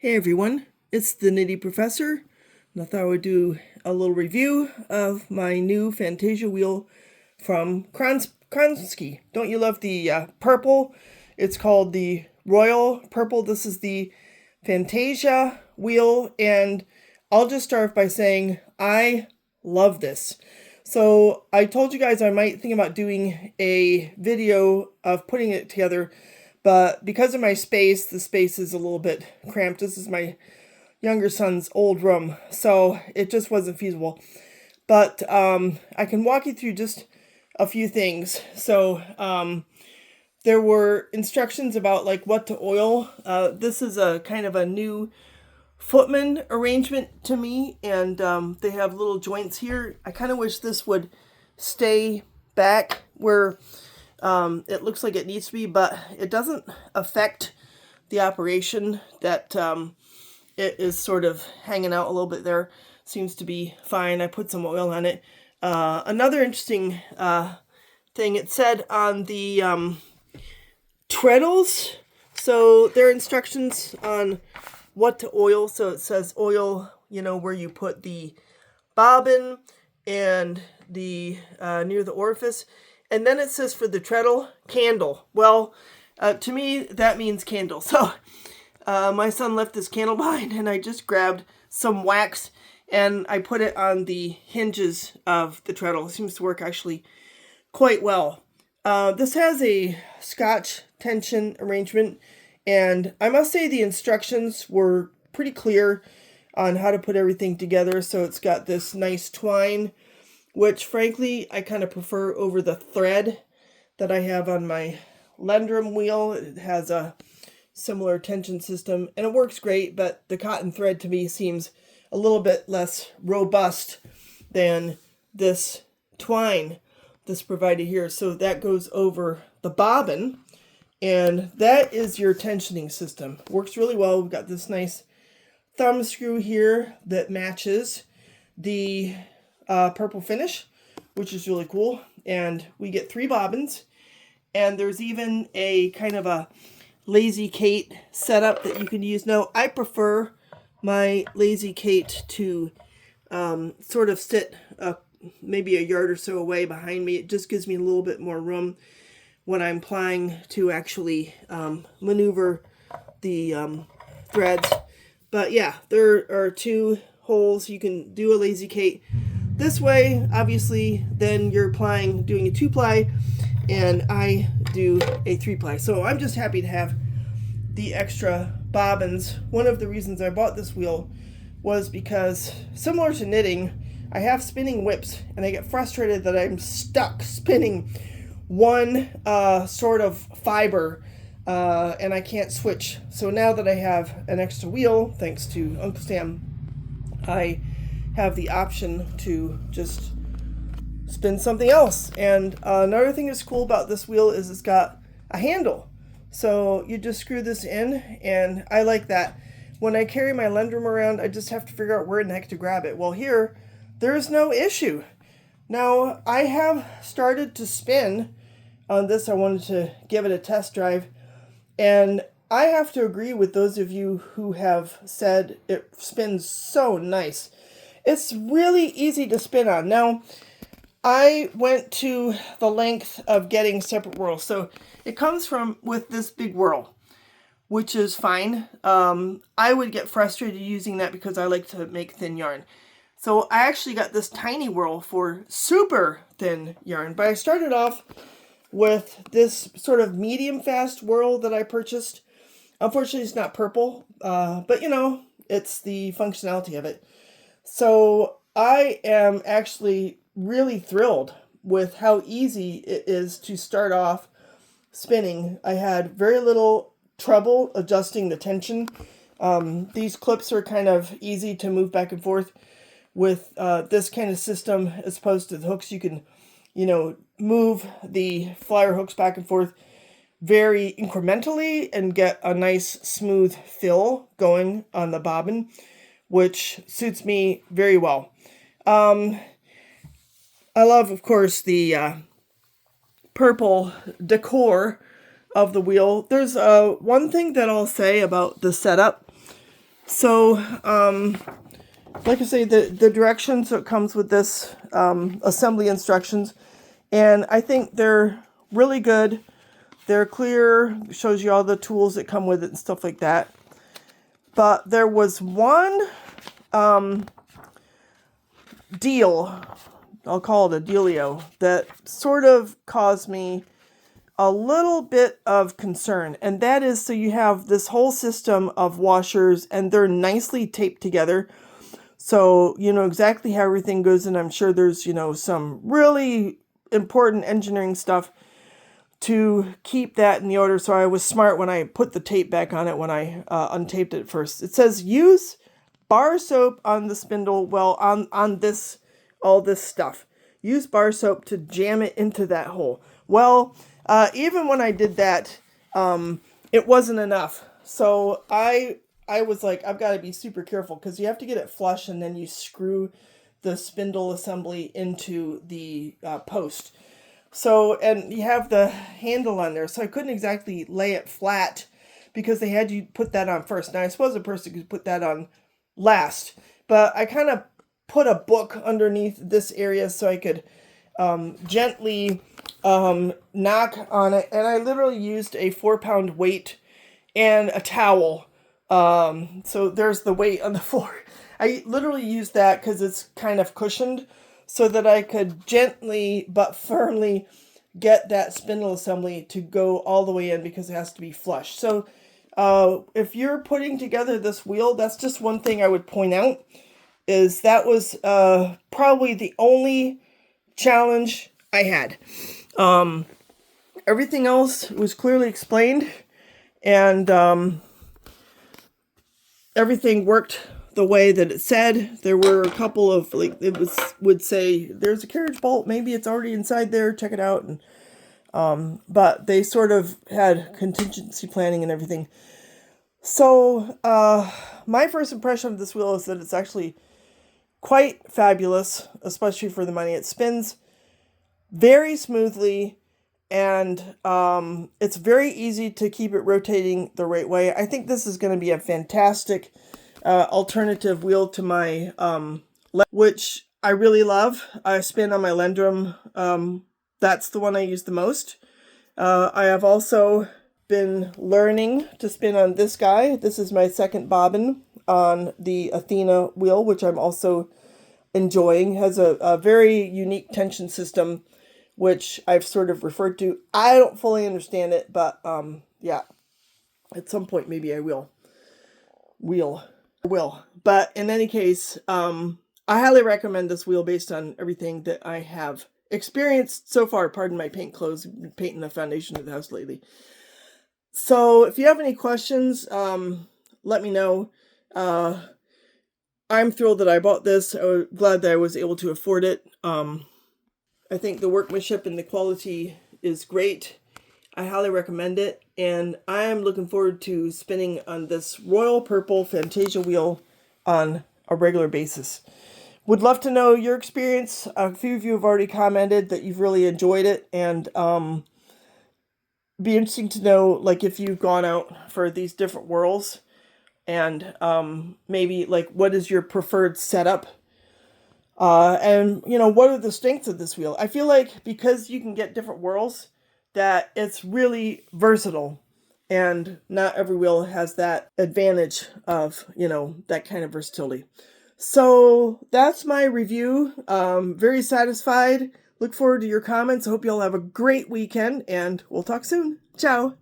Hey everyone, it's the Nitty Professor, and I thought I would do a little review of my new Fantasia wheel from Kromski. Don't you love the purple? It's called the Royal Purple. This is the Fantasia wheel, and I'll just start by saying I love this. So I told you guys I might think about doing a video of putting it together, but because of my space, the space is a little bit cramped. This is my younger son's old room, so it just wasn't feasible. But I can walk you through just a few things. So there were instructions about like what to oil. This is a kind of a new footman arrangement to me, and they have little joints here. I kind of wish this would stay back where it looks like it needs to be, but it doesn't affect the operation that it is sort of hanging out a little bit there. Seems to be fine. I put some oil on it. Another interesting thing, it said on the treadles, so there are instructions on what to oil. So it says oil, where you put the bobbin and the near the orifice. And then it says for the treadle, candle. Well, to me, that means candle. So my son left this candle behind, and I just grabbed some wax and I put it on the hinges of the treadle. It seems to work actually quite well. This has a Scotch tension arrangement, and I must say the instructions were pretty clear on how to put everything together. So it's got this nice twine, which frankly I kind of prefer over the thread that I have on my Lendrum wheel. It has a similar tension system and it works great, but the cotton thread to me seems a little bit less robust than this twine that's provided here. So that goes over the bobbin, and that is your tensioning system. Works really well. We've got this nice thumb screw here that matches the purple finish, which is really cool. And we get 3 bobbins, and there's even a kind of a Lazy Kate setup that you can use. Now, I prefer my Lazy Kate to sort of sit maybe a yard or so away behind me. It just gives me a little bit more room when I'm applying to actually maneuver the threads. But yeah, there are 2 holes. You can do a Lazy Kate this way, obviously, then you're doing a 2-ply, and I do a 3-ply. So I'm just happy to have the extra bobbins. One of the reasons I bought this wheel was because, similar to knitting, I have spinning whips, and I get frustrated that I'm stuck spinning one sort of fiber, and I can't switch. So now that I have an extra wheel, thanks to Uncle Sam, I have the option to just spin something else. And another thing that's cool about this wheel is it's got a handle. So you just screw this in, and I like that. When I carry my Lendrum around, I just have to figure out where in the heck to grab it. Well, here, there's no issue. Now, I have started to spin on this. I wanted to give it a test drive. And I have to agree with those of you who have said it spins so nice. It's really easy to spin on. Now, I went to the length of getting separate whirls. So it comes with this big whirl, which is fine. I would get frustrated using that because I like to make thin yarn. So I actually got this tiny whirl for super thin yarn. But I started off with this sort of medium fast whirl that I purchased. Unfortunately, it's not purple, but it's the functionality of it. So I am actually really thrilled with how easy it is to start off spinning. I had very little trouble adjusting the tension. These clips are kind of easy to move back and forth with this kind of system, as opposed to the hooks. You can, move the flyer hooks back and forth very incrementally and get a nice smooth fill going on the bobbin, which suits me very well. I love, of course, the purple decor of the wheel. There's one thing that I'll say about the setup. So, like I say, the directions, so it comes with this assembly instructions, and I think they're really good. They're clear, shows you all the tools that come with it and stuff like that. But there was one deal, I'll call it a dealio, that sort of caused me a little bit of concern. And that is, so you have this whole system of washers, and they're nicely taped together. So you know exactly how everything goes, and I'm sure there's, you know, some really important engineering stuff to keep that in the order. So I was smart when I put the tape back on it when I untaped it first. It says use bar soap on the spindle, well, on this, all this stuff. Use bar soap to jam it into that hole. Well, even when I did that, it wasn't enough. So I was like, I've got to be super careful, because you have to get it flush, and then you screw the spindle assembly into the post. So, and you have the handle on there, so I couldn't exactly lay it flat, because they had you put that on first. Now, I suppose a person could put that on last, but I kind of put a book underneath this area so I could gently knock on it, and I literally used a 4-pound weight and a towel. So there's the weight on the floor. I literally used that because it's kind of cushioned, so that I could gently but firmly get that spindle assembly to go all the way in, because it has to be flush. So if you're putting together this wheel, that's just one thing I would point out, is that was probably the only challenge I had. Everything else was clearly explained, and everything worked the way that it said. There were a couple of, like, it would say there's a carriage bolt, maybe it's already inside there, check it out. And but they sort of had contingency planning and everything. So my first impression of this wheel is that it's actually quite fabulous, especially for the money. It spins very smoothly, and it's very easy to keep it rotating the right way. I think this is going to be a fantastic alternative wheel to my which I really love. I spin on my Lendrum. That's the one I use the most. I have also been learning to spin on this guy. This is my second bobbin on the Athena wheel, which I'm also enjoying. Has a very unique tension system, which I've sort of referred to. I don't fully understand it, but yeah, at some point maybe I will. But in any case, I highly recommend this wheel based on everything that I have experienced so far. Pardon my paint clothes, painting the foundation of the house lately. So if you have any questions, let me know. I'm thrilled that I bought this. I'm glad that I was able to afford it. I think the workmanship and the quality is great. I highly recommend it, and I am looking forward to spinning on this royal purple Fantasia wheel on a regular basis. Would love to know your experience. A few of you have already commented that you've really enjoyed it, and be interesting to know, like, if you've gone out for these different whirls, and maybe, like, what is your preferred setup? And, you know, what are the strengths of this wheel? I feel like because you can get different whirls, that it's really versatile, and not every wheel has that advantage of, you know, that kind of versatility. So that's my review. Very satisfied. Look forward to your comments. I hope you all have a great weekend, and we'll talk soon. Ciao.